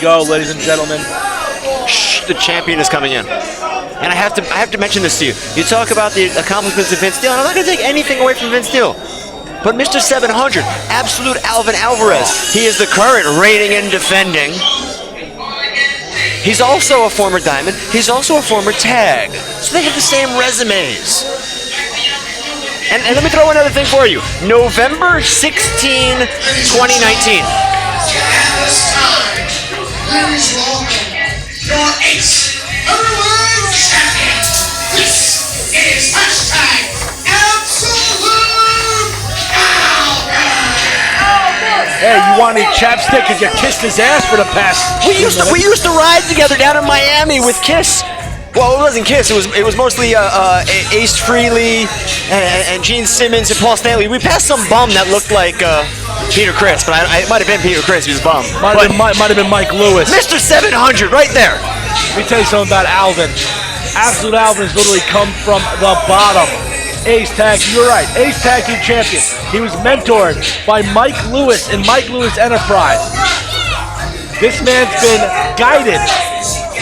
go, ladies and gentlemen. Shh, the champion is coming in. And I have to mention this to you. You talk about the accomplishments of Vince Steele, and I'm not going to take anything away from Vince Steele. But Mr. 700, absolute Alvin Alvarez, he is the current reigning and defending. He's also a former Diamond. He's also a former Tag. So they have the same resumes. And let me throw another thing for you. November 16, 2019. Please welcome your ace, heavyweight champion. This is hashtag Absolute Alvarez. Hey, you want any chapstick? Cause you kissed his ass for the past. We used to ride together down in Miami with Kiss. Well, it wasn't Kiss. It was mostly Ace Frehley and Gene Simmons and Paul Stanley. We passed some bum that looked like Peter Criss, but it might have been Peter Criss. He was bum. Might have been Mike Lewis. Mr. 700, right there. Let me tell you something about Alvin. Absolute Alvin has literally come from the bottom. Ace Tag, you're right. Ace Tag Team Champion. He was mentored by Mike Lewis in Mike Lewis Enterprise. This man's been guided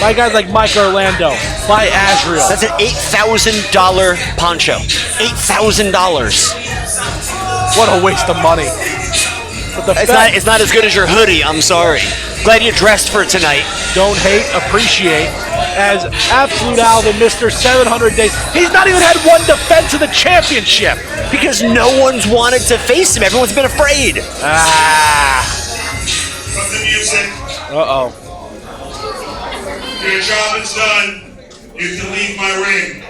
by guys like Mike Orlando, by Azrael. That's an $8,000 poncho. $8,000. What a waste of money. But it's not as good as your hoodie, I'm sorry. Glad you dressed for tonight. Don't hate, appreciate. As Absolute Alvin, Mr. 700 days, he's not even had one defense of the championship. Because no one's wanted to face him. Everyone's been afraid. From the music. Uh-oh. Your job is done. You can leave my ring.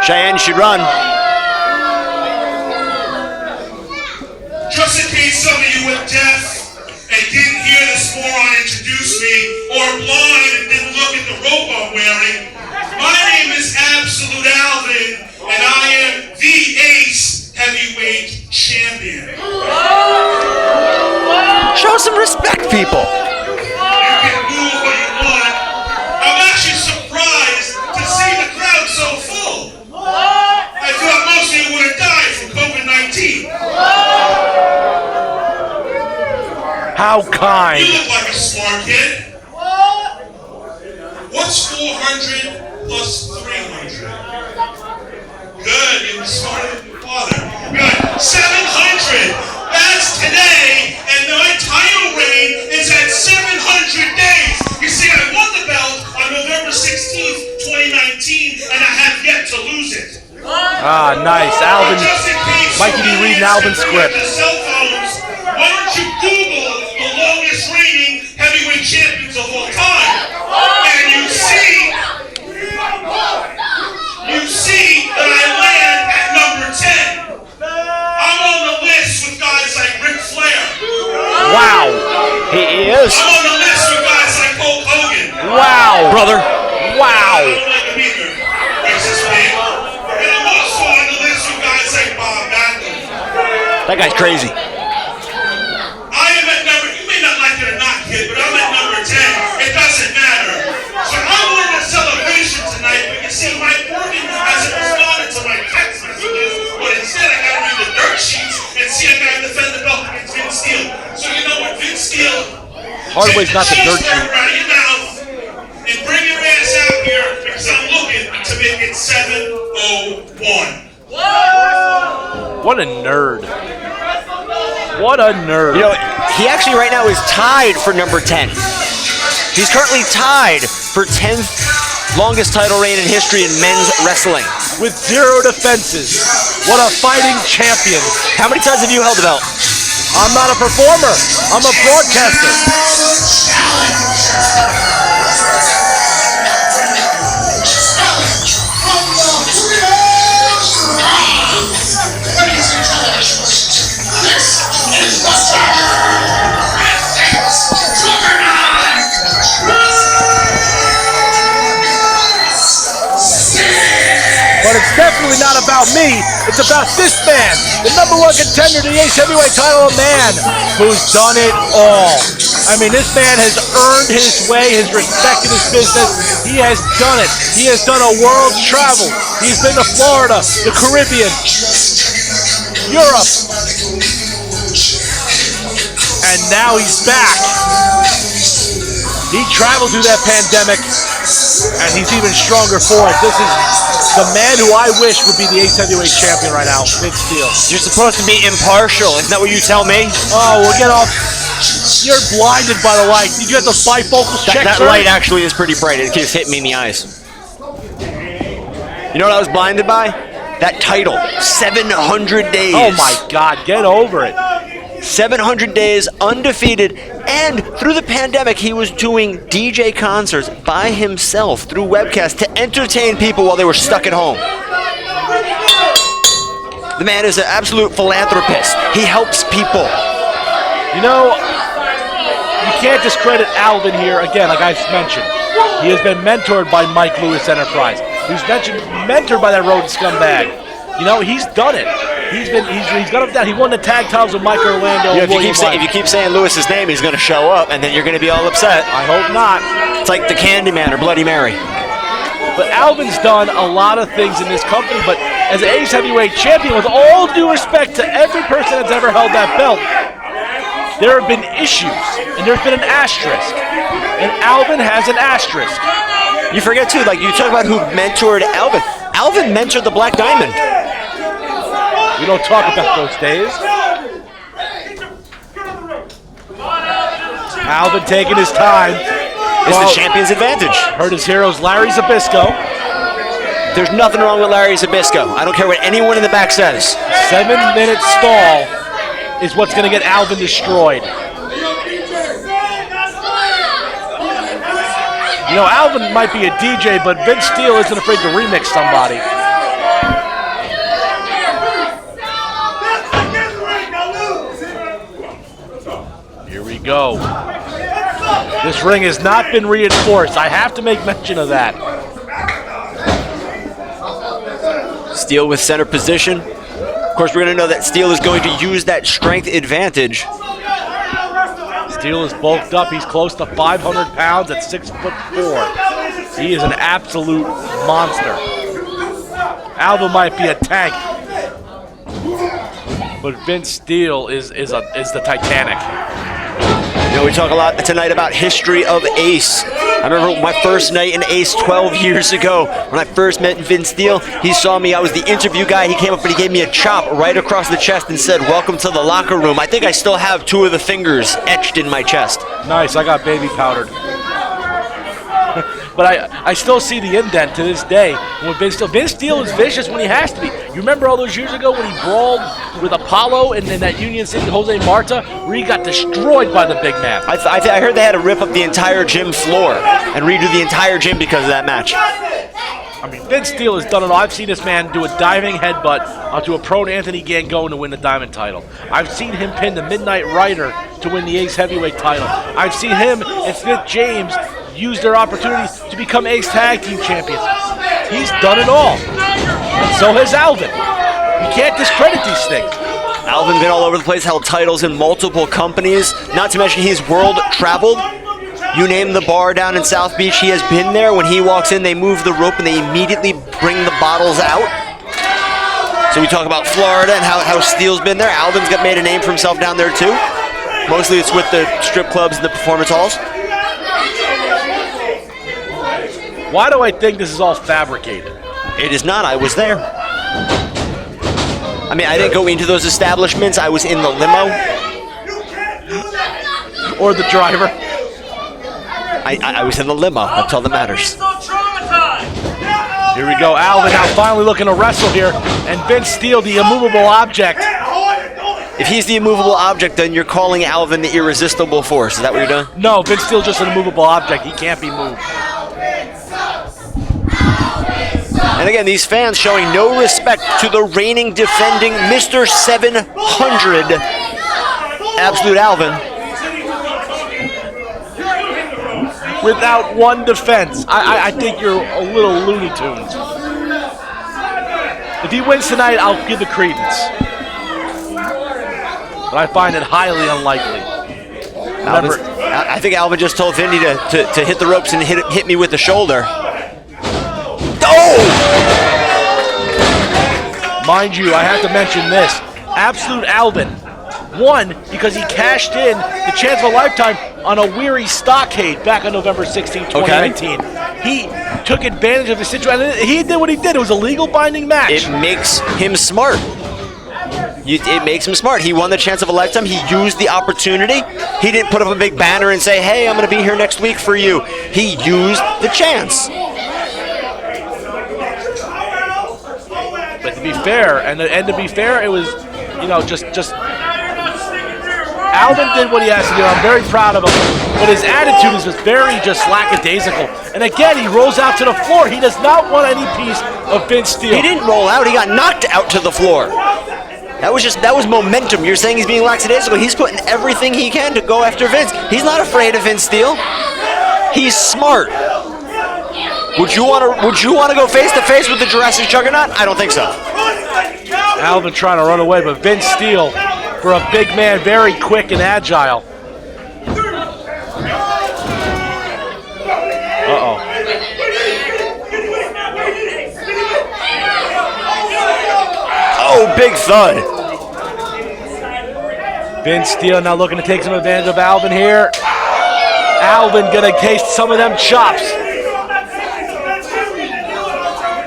Cheyenne should run. Just in case some of you were deaf and didn't hear this moron introduce me, or blind and didn't look at the robe I'm wearing, my name is Absolute Alvin, and I am the Ace Heavyweight Champion. Show some respect, people. You can move what you want. I'm actually surprised to see the crowd so full. I thought most of you would have died from COVID-19. How kind. You look like a smart kid. What's 400 plus 300? Good, you're smarter than your father. Good. 700. That's today, and my title reign is at 700 days. You see, I won the belt on November 16th, 2019, and I have yet to lose it. Ah, nice. Alvin. Just in case Mikey be reading Alvin's script. the cell phones, why don't you Google the longest reigning heavyweight champions of all time? And you see that I land at number 10. I'm on the list with guys like Ric Flair. Wow. He is. I'm on the list with guys like Hulk Hogan. Wow, brother. I Wow. don't like him either. Racist man. And I'm also on the list with guys like Bob Backlund. That guy's crazy. I am at number, you may not like it or not, kid, but I'm at number 10. It doesn't matter. So I wanted a celebration tonight, but you see, Mike Morgan hasn't responded to my text messages, but instead I gotta read the dirt sheets and see I gotta defend the belt against Vince Steele. So you know what, Vince Steele? Hard way's not the dirt Take sheet. the out of your mouth and bring your ass out here because I'm looking to make it 7:01. What a nerd. What a nerd. You know, he actually right now is tied for number 10. He's currently tied for 10th longest title reign in history in men's wrestling. With 0 defenses. What a fighting champion. How many times have you held the belt? I'm not a performer. I'm a broadcaster. But it's definitely not about me. It's about this man, the #1 contender to the Ace Heavyweight title, a man who's done it all. I mean, this man has earned his way, his respect in his business. He has done it. He has done a world travel. He's been to Florida, the Caribbean, Europe, and now he's back. He traveled through that pandemic, and he's even stronger for it. This is the man who I wish would be the Ace Heavyweight Champion right now, Vince Steele. You're supposed to be impartial. Isn't that what you tell me? Oh, we'll get off. You're blinded by the light. Did you get the bifocals checked, That sir? light actually is pretty bright. It keeps hitting me in the eyes. You know what I was blinded by? That title, 700 days. Oh my God, get over it. 700 days undefeated, and through the pandemic he was doing DJ concerts by himself through webcast to entertain people while they were stuck at home. The man is an absolute philanthropist. He helps people. You know, you can't discredit Alvin here. Again, like I mentioned, he has been mentored by Mike Lewis Enterprise. He's mentored by that road scumbag. You know, he's done it. He's got him down. He won the tag titles with Mike Orlando. Yeah, if you keep saying Lewis's name, he's going to show up, and then you're going to be all upset. I hope not. It's like the Candyman or Bloody Mary. But Alvin's done a lot of things in this company, but as an Ace Heavyweight Champion, with all due respect to every person that's ever held that belt, there have been issues, and there's been an asterisk. And Alvin has an asterisk. You forget, too, like you talk about who mentored Alvin. Alvin mentored the Black Diamond. We don't talk about those days. Alvin taking his time. It's the champion's advantage. Heard his heroes, Larry Zbyszko. There's nothing wrong with Larry Zbyszko. I don't care what anyone in the back says. 7-minute stall is what's going to get Alvin destroyed. You know, Alvin might be a DJ, but Vince Steele isn't afraid to remix somebody. Here we go. This ring has not been reinforced. I have to make mention of that. Steele with center position. Of course, we're going to know that Steele is going to use that strength advantage. Steele is bulked up. He's close to 500 pounds at 6'4". He is an absolute monster. Alvin might be a tank, but Vince Steele is the Titanic. You know, we talk a lot tonight about history of Ace. I remember my first night in Ace 12 years ago when I first met Vince Steele. He saw me. I was the interview guy. He came up and he gave me a chop right across the chest and said, "Welcome to the locker room." I think I still have 2 of the fingers etched in my chest. Nice. I got baby powdered. But I still see the indent to this day. When Vince Steele is vicious when he has to be. You remember all those years ago when he brawled with Apollo and then that Union City Jose Marta, where he got destroyed by the big man? I heard they had to rip up the entire gym floor and redo the entire gym because of that match. I mean, Vince Steele has done it all. I've seen this man do a diving headbutt onto a prone Anthony Gangone to win the Diamond title. I've seen him pin the Midnight Rider to win the Ace Heavyweight title. I've seen him and Smith James use their opportunities to become Ace Tag Team Champions. He's done it all. And so has Alvin. You can't discredit these things. Alvin been all over the place, held titles in multiple companies. Not to mention he's world traveled. You name the bar down in South Beach, he has been there. When he walks in, they move the rope and they immediately bring the bottles out. So we talk about Florida and how Steele's been there. Alvin's made a name for himself down there too. Mostly it's with the strip clubs and the performance halls. Why do I think this is all fabricated? It is not. I was there. I mean, I didn't go into those establishments. I was in the limo. Or the driver. I was in the limo. That's all that matters. Here we go. Alvin now finally looking to wrestle here. And Vince Steele, the immovable object. If he's the immovable object, then you're calling Alvin the irresistible force. Is that what you're doing? No, Vince Steele's just an immovable object. He can't be moved. And again, these fans showing no respect to the reigning, defending Mr. 700, Absolute Alvin. Without one defense. I think you're a little Looney Tunes. If he wins tonight, I'll give the credence. But I find it highly unlikely. I think Alvin just told Vinny to hit the ropes and hit me with the shoulder. Oh! Mind you, I have to mention this. Absolute Alvin One, because he cashed in the chance of a lifetime on a weary Stockade back on November 16, 2019. He took advantage of the situation. He did what he did. It was a legal binding match. It makes him smart. It makes him smart. He won the chance of a lifetime. He used the opportunity. He didn't put up a big banner and say, hey, I'm going to be here next week for you. He used the chance. But to be fair, it was, just Alvin did what he has to do. I'm very proud of him. But his attitude is just very lackadaisical. And again, he rolls out to the floor. He does not want any piece of Vince Steele. He didn't roll out. He got knocked out to the floor. That was momentum. You're saying he's being lackadaisical. He's putting everything he can to go after Vince. He's not afraid of Vince Steele. He's smart. Would you want to go face to face with the Jurassic Juggernaut? I don't think so. Alvin trying to run away, but Vince Steele, for a big man, very quick and agile. Uh-oh. Oh, big thud. Vince Steele now looking to take some advantage of Alvin here. Alvin gonna taste some of them chops.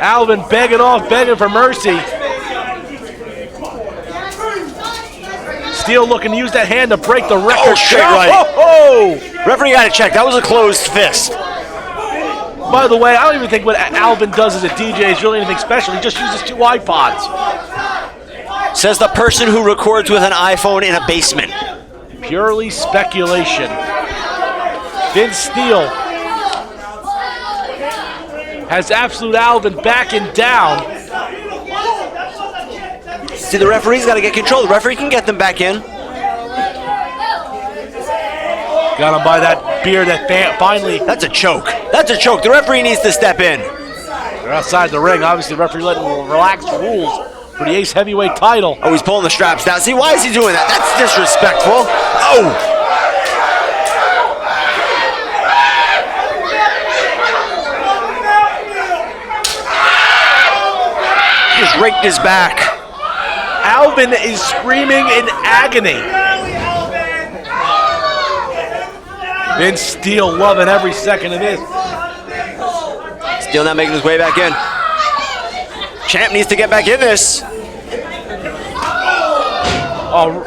Alvin begging for mercy. Steele looking to use that hand to break the record. Oh, straight right. Oh! Referee got it checked. That was a closed fist. By the way, I don't even think what Alvin does as a DJ is really anything special. He just uses 2 iPods. Says the person who records with an iPhone in a basement. Purely speculation. Vince Steele has absolute Alvin backing down. See, the referee's got to get control. The referee can get them back in. Got him by that beer that finally... That's a choke. That's a choke. The referee needs to step in. They're outside the ring. Obviously, the referee letting relaxed rules for the Ace Heavyweight title. Oh, he's pulling the straps down. See, why is he doing that? That's disrespectful. Oh! Just raked his back. Alvin is screaming in agony. Vince Steele loving every second of this. Steele not making his way back in. Champ needs to get back in this. Oh,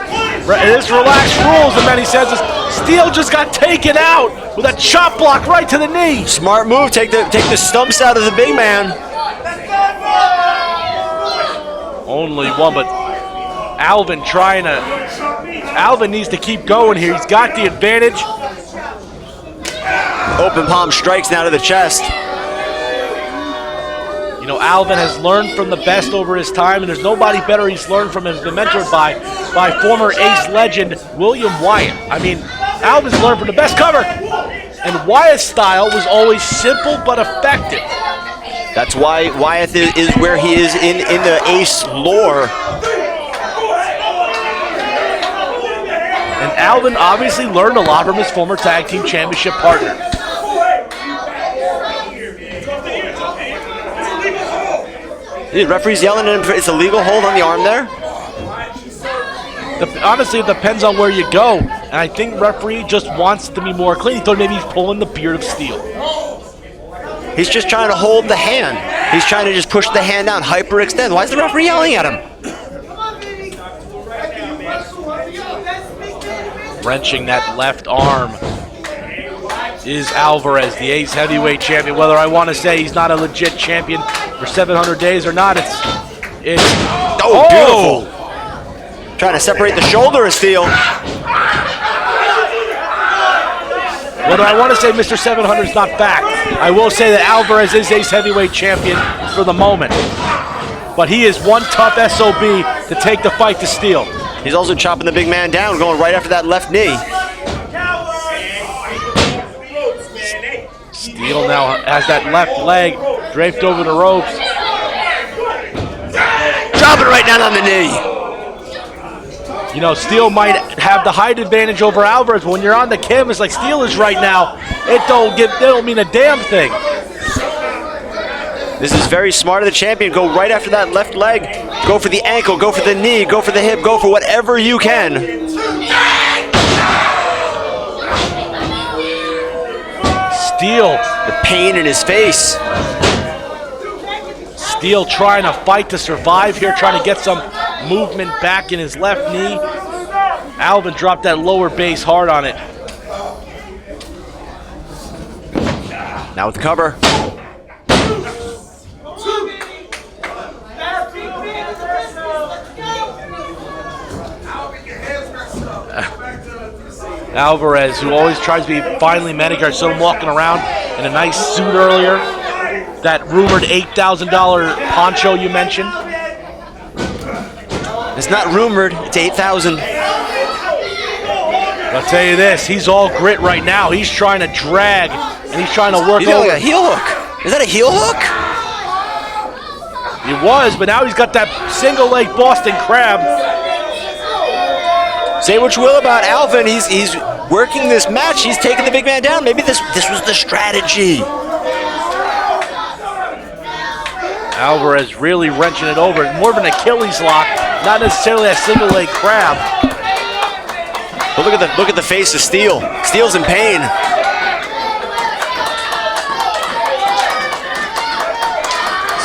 this relaxed rules, the man he says is Steele just got taken out with a chop block right to the knee. Smart move. Take the stumps out of the big man. Only one, but Alvin Alvin needs to keep going here. He's got the advantage. Open palm strikes now to the chest. Alvin has learned from the best over his time, and there's nobody better he's learned from. Has been mentored by former Ace legend William Wyatt. I mean, Alvin's learned from the best cover, and Wyatt's style was always simple but effective. That's why Wyatt is where he is in the Ace lore. And Alvin obviously learned a lot from his former tag team championship partner. The referee's yelling at him. It's a legal hold on the arm there. Honestly, it depends on where you go. And I think referee just wants to be more clean. He thought maybe he's pulling the beard of Steele. He's just trying to hold the hand. He's trying to just push the hand down, hyperextend. Why is the referee yelling at him? Wrenching that left arm is Alvarez, the Ace Heavyweight Champion. Whether I want to say he's not a legit champion for 700 days or not, it's beautiful. Trying to separate the shoulder of Steele. Whether I want to say Mr. 700 is not back, I will say that Alvarez is Ace Heavyweight Champion for the moment. But he is one tough SOB to take the fight to Steele. He's also chopping the big man down, going right after that left knee. Steele now has that left leg draped over the ropes. Dropping right down on the knee. Steele might have the height advantage over Alvarez, but when you're on the canvas like Steele is right now, it don't mean a damn thing. This is very smart of the champion. Go right after that left leg. Go for the ankle, go for the knee, go for the hip, go for whatever you can. Steele. The pain in his face. Steele trying to fight to survive here, trying to get some movement back in his left knee. Alvin dropped that lower base hard on it. Now with the cover. Alvarez, who always tries to be finely manicured, saw him walking around in a nice suit earlier. That rumored $8,000 poncho you mentioned. It's not rumored, it's 8,000. I'll tell you this, he's all grit right now. He's trying to drag, and he's trying to work He's got over. like a heel hook. Is that a heel hook? He was, but now he's got that single leg Boston Crab. Say what you will about Alvin, he's working this match. He's taking the big man down. Maybe this was the strategy. Alvarez really wrenching it over. More of an Achilles lock, not necessarily a single leg crab. But look at the face of Steele. Steele's in pain.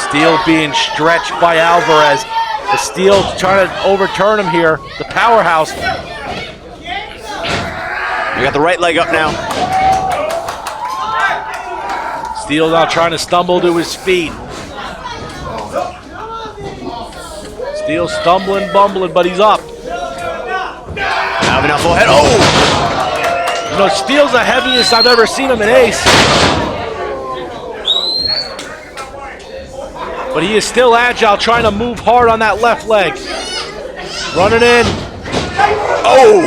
Steele being stretched by Alvarez. The Steele trying to overturn him here. The powerhouse. We got the right leg up now. Steele now trying to stumble to his feet. Steele stumbling, bumbling, but he's up. Alvin out full head. Oh! You know, Steele's the heaviest I've ever seen him in Ace. But he is still agile, trying to move hard on that left leg. Running in. Oh!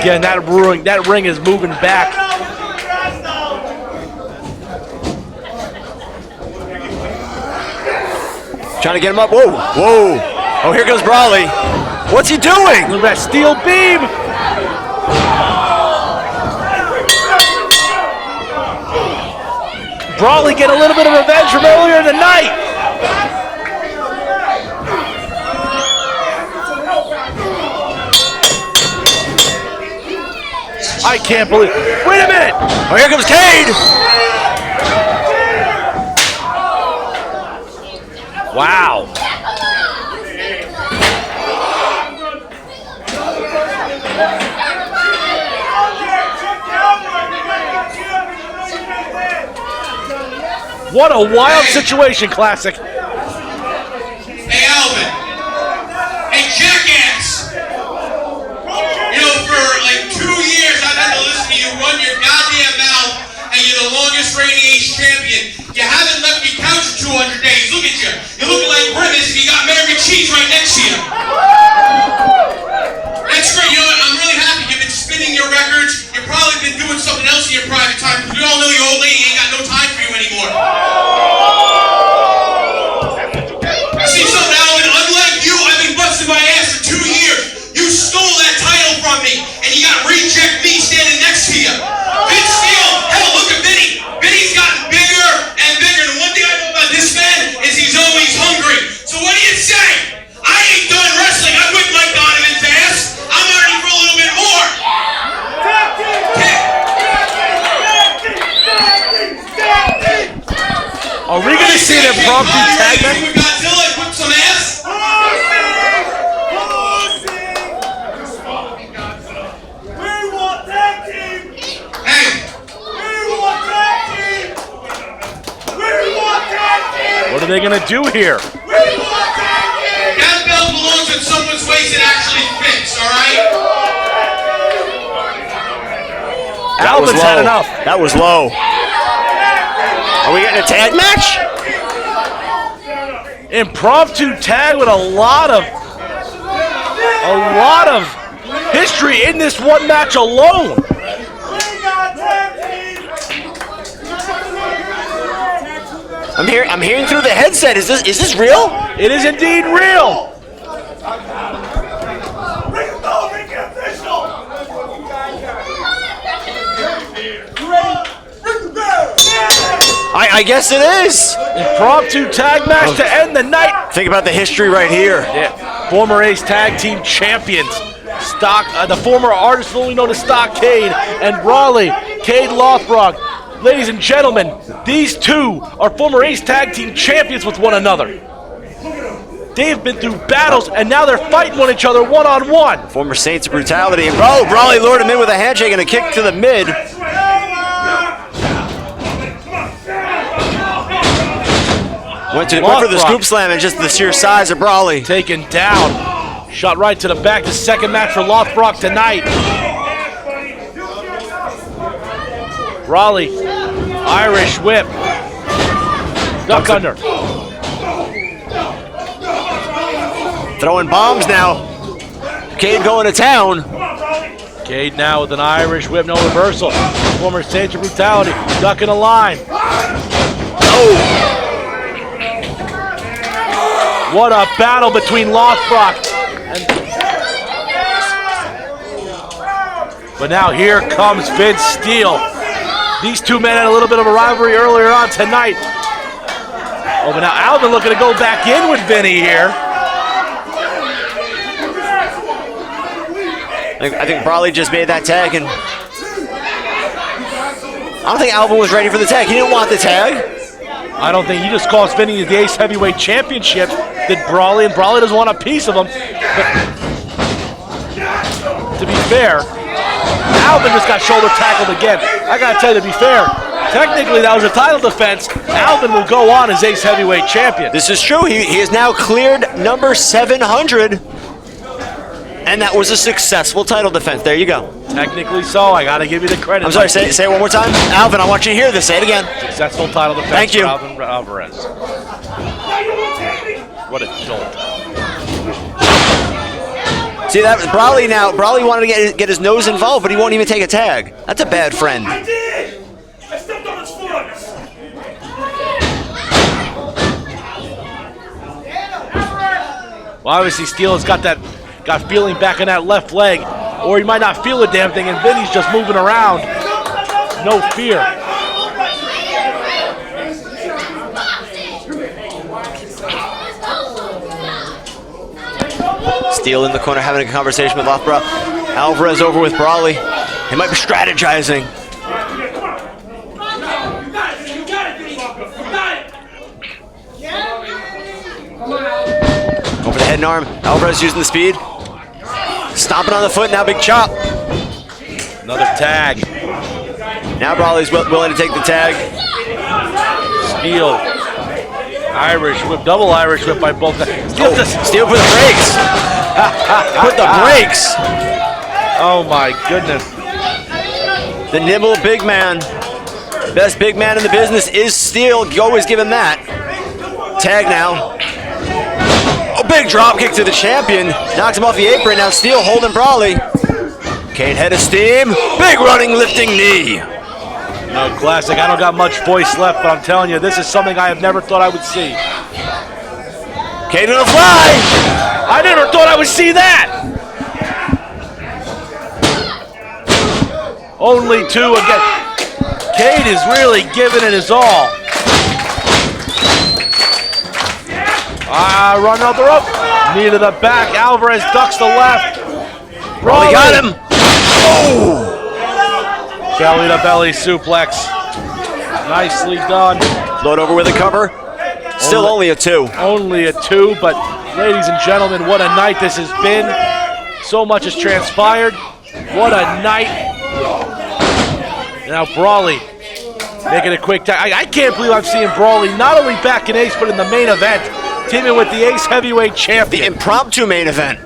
Again, that ring is moving back. Trying to get him up. Whoa! Whoa! Oh, here goes Brawley. What's he doing? Look at that steel beam. Brawley get a little bit of revenge from earlier in the night. I can't believe. Wait a minute. Oh, here comes Cade. Wow. What a wild situation, Classic. Hey, Alvin. Hey, jackass. You know, for like 2 years, I've had to listen to you run your goddamn mouth, and you're the longest reigning Ace champion. You haven't left your couch for 200 days. Look at you. You're looking like Grimace, and you got Mary Cheese right next to you. That's great. You know what? I'm really happy. You've been spinning your records. You've probably been doing something else in your private time, because we all know your old lady ain't got no time for you anymore. See something, Alvin? Unlike you, I've been busting my ass for 2 years. You stole that title from me, and you got Reject me standing next to you. Vince Steele, hell, look at Vinny. Vinny's gotten bigger and bigger. And one thing I know about this man is he's always hungry. So what do you say? I ain't done wrestling. I wouldn't like Donovan's ass. I'm ready for a little bit more. Are we going to see an impromptu tag match? With Godzilla and whip some ass? What are they going to do here? That belt belongs in someone's waist that actually fits, all right? Alvin's had enough. That was low. Are we getting a tag match? Impromptu tag with a lot of history in this one match alone. I'm hearing through the headset. Is this real? It is indeed real. I guess it is. Impromptu tag match to end the night. Think about the history right here. Yeah. Former Ace Tag Team Champions. The former artist formerly known as Stockade and Brawley, Cade Lothbrok, Ladies and gentlemen, these two are former Ace Tag Team champions with one another. They've been through battles, and now they're fighting one each other one-on-one. Former Saints of Brutality. Oh, Brawley lured him in with a handshake and a kick to the mid. Went for the scoop slam, and just the sheer size of Brawley. Taken down. Shot right to the back. The second match for Lothbrok tonight. Brawley, Irish whip. Duck under. Throwing bombs now. Cade going to town. Cade now with an Irish whip, no reversal. Former Saints of Brutality, ducking a line. Oh! What a battle between Lothbrok and... But now here comes Vince Steele. These two men had a little bit of a rivalry earlier on tonight. Oh, but now Alvin looking to go back in with Vinny here. I think Brawley just made that tag, and I don't think Alvin was ready for the tag. He didn't want the tag. I don't think he just cost Vinny the Ace Heavyweight Championship. Did Brawley, and Brawley doesn't want a piece of him. But to be fair, Alvin just got shoulder tackled again. I gotta tell you, to be fair, technically that was a title defense. Alvin will go on as Ace Heavyweight Champion. This is true. He is now cleared number 700. And that was a successful title defense. There you go. Technically so. I got to give you the credit. I'm sorry, say it one more time. Alvin, I want you to hear this. Say it again. Successful title defense. Thank you. For Alvin Alvarez. What a jolt. See, that was Brawley now. Brawley wanted to get his nose involved, but he won't even take a tag. That's a bad friend. I did! I stepped on his foot! Well, obviously Steele has got feeling back in that left leg, or he might not feel a damn thing, and Vinny's just moving around. No fear. Steele in the corner having a conversation with Lothbrok. Alvarez over with Brawley. He might be strategizing. Over the head and arm. Alvarez using the speed. Stomping on the foot, now big chop. Another tag. Now Brawley's willing to take the tag. Steele. Irish whip, double Irish whip by both guys. Steele for the brakes. Put the brakes. Oh my goodness. The nimble big man. Best big man in the business is Steele. You always give him that. Tag now. Oh, big drop kick to the champion. Knocks him off the apron. Now Steele holding Brawley. Cade head of steam. Big running lifting knee. No, classic. I don't got much voice left, but I'm telling you, this is something I have never thought I would see. Cade on a fly. I never thought I would see that. Only two again. Cade is really giving it his all. Run out the rope. Knee to the back. Alvarez ducks the left. Brawley got him. Oh! Belly to belly suplex. Nicely done. Float over with a cover. Still only a 2. Only a 2, but ladies and gentlemen, what a night this has been. So much has transpired. What a night. Now Brawley making a quick tag. I can't believe I'm seeing Brawley not only back in Ace, but in the main event, teaming with the Ace Heavyweight Champion. The impromptu main event.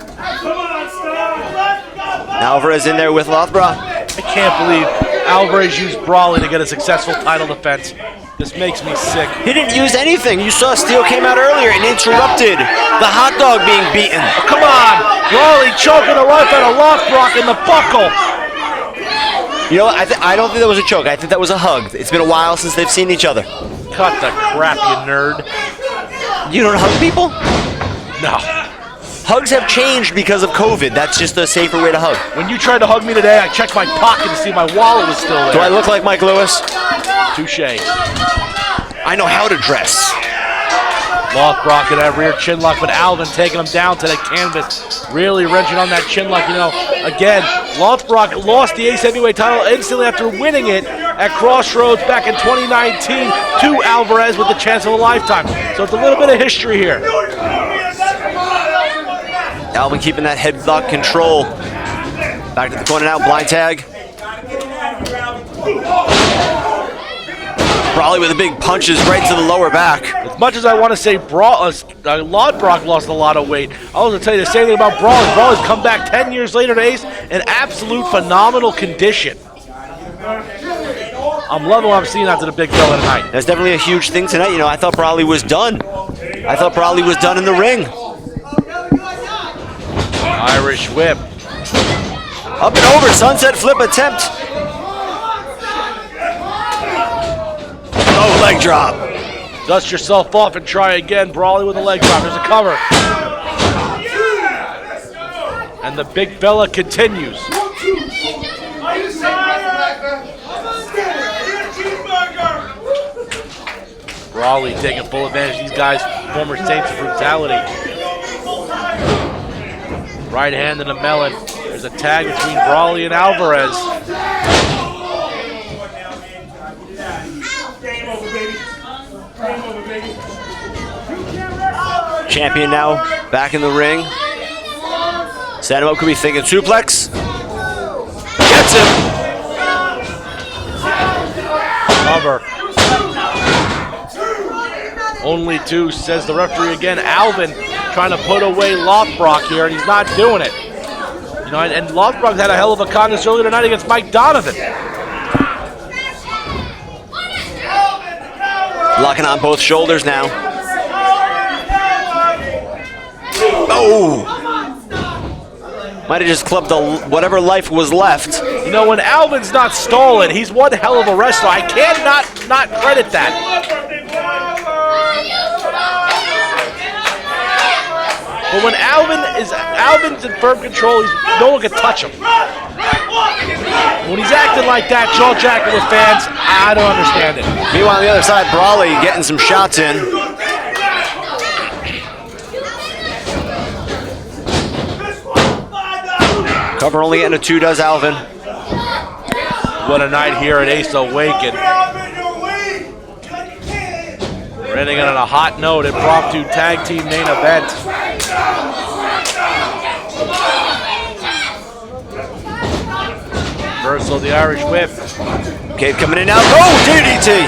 Alvarez in there with Lothbrok. I can't believe Alvarez used Brawley to get a successful title defense. This makes me sick. He didn't use anything. You saw Steele came out earlier and interrupted the hot dog being beaten. Oh, come on! Brawley choking the life out of Lothbrok in the buckle. You know what? I don't think that was a choke. I think that was a hug. It's been a while since they've seen each other. Cut the crap, you nerd. You don't hug people? No. Hugs have changed because of COVID. That's just a safer way to hug. When you tried to hug me today, I checked my pocket to see if my wallet was still there. Do I look like Mike Lewis? Touché. I know how to dress. Lothbrok in that rear chin lock, but Alvin taking him down to the canvas. Really wrenching on that chin lock. You know, again, Lothbrok lost the Ace Heavyweight title instantly after winning it at Crossroads back in 2019 to Alvarez with the chance of a lifetime. So it's a little bit of history here. Alvin keeping that headlock control. Back to the corner now, blind tag. Brawley with the big punches right to the lower back. As much as I want to say Lodbrok lost a lot of weight, I was going to tell you the same thing about Brawley. Brawley's come back 10 years later to Ace in absolute phenomenal condition. I'm loving what I'm seeing after the big fella tonight. That's definitely a huge thing tonight. You know, I thought Brawley was done. I thought Brawley was done in the ring. Irish whip. Up and over, sunset flip attempt. Oh, leg drop. Dust yourself off and try again. Brawley with a leg drop. There's a cover. And the big fella continues. Brawley taking full advantage of these guys' former Saints of brutality. Right hand in the melon. There's a tag between Brawley and Alvarez. Champion now back in the ring. Set him up, could be thinking suplex. Gets him. Cover. Only two, says the referee again. Alvin trying to put away Lodbrok here, and he's not doing it. You know, and Lodbrok had a hell of a contest earlier tonight against Mike Donovan. Locking on both shoulders now. Oh! Might have just clubbed whatever life was left. You know, when Alvin's not stalling, he's one hell of a wrestler. I cannot not credit that. But when Alvin's in firm control, no one can touch him. When he's acting like that, jaw-jacking with fans, I don't understand it. Meanwhile, on the other side, Brawley getting some shots in. Cover only getting a 2, does Alvin. What a night here at Ace Awaken. We're ending it on a hot note. Impromptu tag team main event. Reversal of the Irish whip. Cave coming in now. Oh, DDT!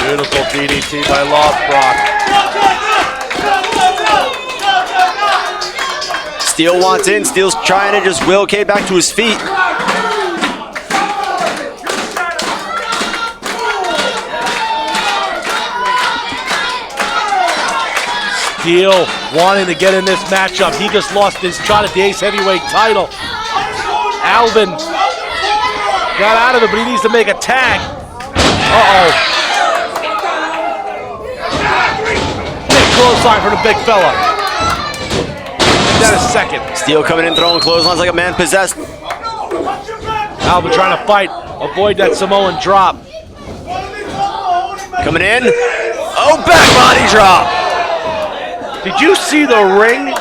Beautiful DDT by Lodbrok. Steele wants in. Steele's trying to just will Cave back to his feet. Steele wanting to get in this matchup. He just lost his shot at the Ace Heavyweight title. Alvin got out of it, but he needs to make a tag. Uh-oh. Big clothesline for the big fella. That is second. Steele coming in, throwing clotheslines like a man possessed. Alvin trying to fight, avoid that Samoan drop. Coming in. Oh, back body drop. Did you see the ring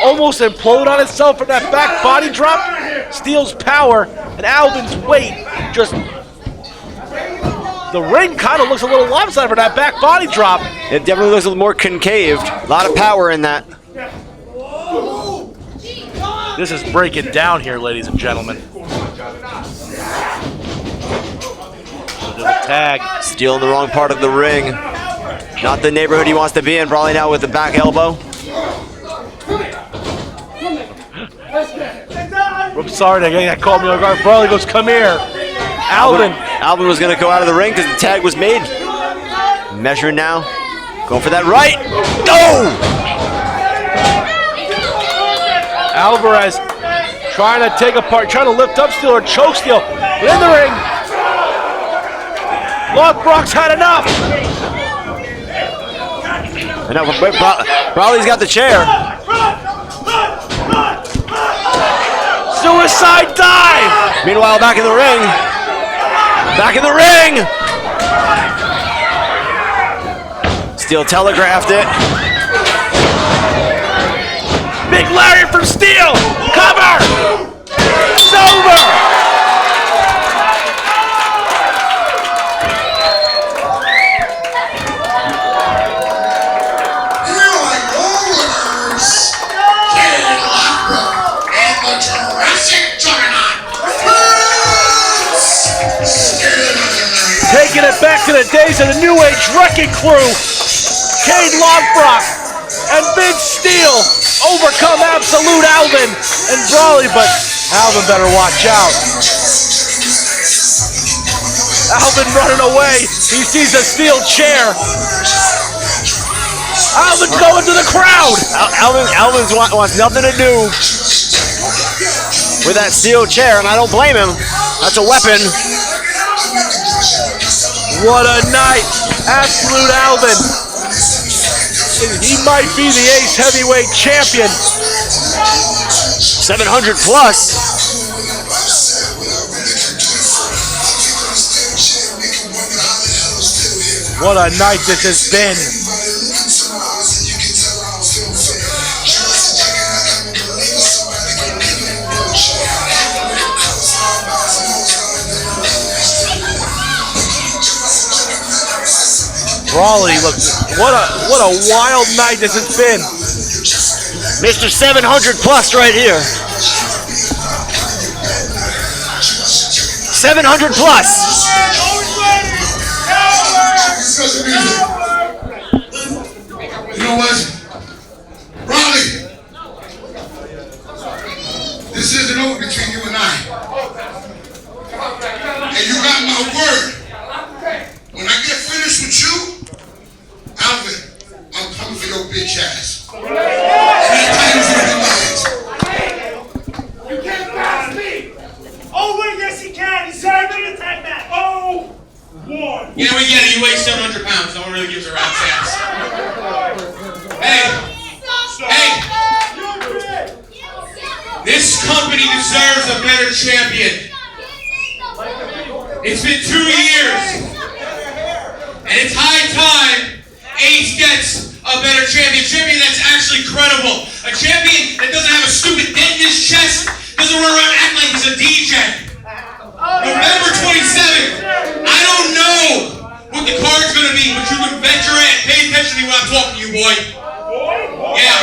almost implode on itself for that back body drop? Steele's power and Alvin's weight just... The ring kind of looks a little lopsided for that back body drop. It definitely looks a little more concaved. A lot of power in that. This is breaking down here, ladies and gentlemen. So the tag. Steele in the wrong part of the ring. Not the neighborhood he wants to be in. Brawley now with the back elbow. I'm sorry, that caught me on guard. Brawley goes, come here. Alvin was going to go out of the ring because the tag was made. Measuring now. Going for that right. No! Alvarez trying to take apart, trying to lift up Steele or choke Steele. But in the ring, Lodbrok's had enough. And now Brawley's got the chair. Suicide dive! Meanwhile, back in the ring. Back in the ring! Steele telegraphed it. Big lariat from Steele! Cover! It's over! taking it back to the days of the New Age Wrecking Crew. Cade Lockbrock and Vince Steele overcome Absolute Alvin and Brawley, but Alvin better watch out. Alvin running away. He sees a steel chair. Alvin's going to the crowd. Alvin wants nothing to do with that steel chair, and I don't blame him. That's a weapon. What a night. Absolute Alvin. He might be the Ace Heavyweight Champion. 700 plus. What a night this has been. Brawley, look, what a wild night this has been. Mr. 700 plus right here. 700 plus. You know what? Brawley, this isn't over between you and I. And you got my word. When I get finished with you, Alvin, I'm coming for your bitch ass. And that title's gonna be mine. You can't pass me! Oh, wait, yes, he can. He's serving a tag match. Oh, one. Yeah, we get it. You weigh 700 pounds. No one really gives a rat's ass. Hey. This company deserves a better champion. It's been 2 years. And it's high time Ace gets a better champion. A champion that's actually credible. A champion that doesn't have a stupid dent in his chest. Doesn't run around and act like he's a DJ. November 27th. I don't know what the card's gonna be, but you can bet your ass. Pay attention to me when I'm talking to you, boy. Yeah.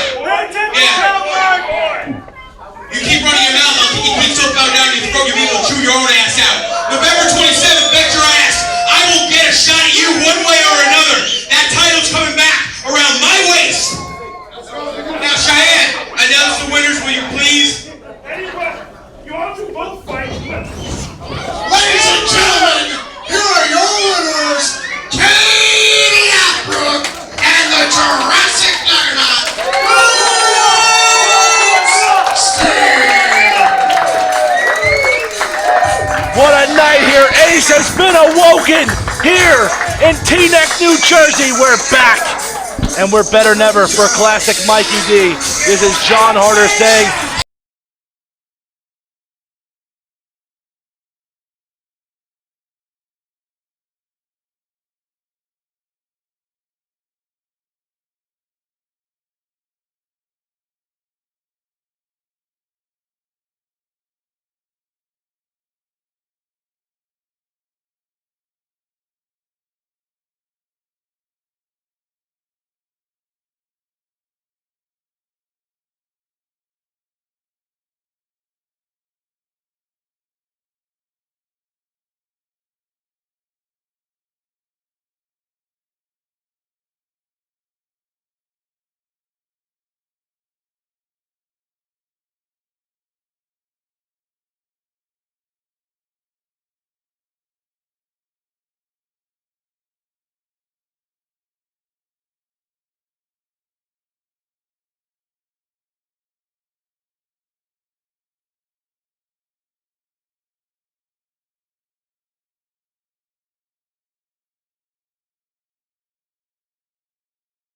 You keep running your mouth, I'll kick your big toe down and you throw your meat and chew your own ass out. November 27th, bet your ass. I will get a shot at you one way or another. That title's coming back around my waist. Now, Cheyenne, announce the winners, will you please? You want to both fight? Ladies and gentlemen, here are your winners, Cade Lockbrock and the Jurassic Juggernaut, What a night here. Ace has been awoken here in Teaneck, New Jersey. We're back, and we're better than ever for classic Mikey D. This is John Harder saying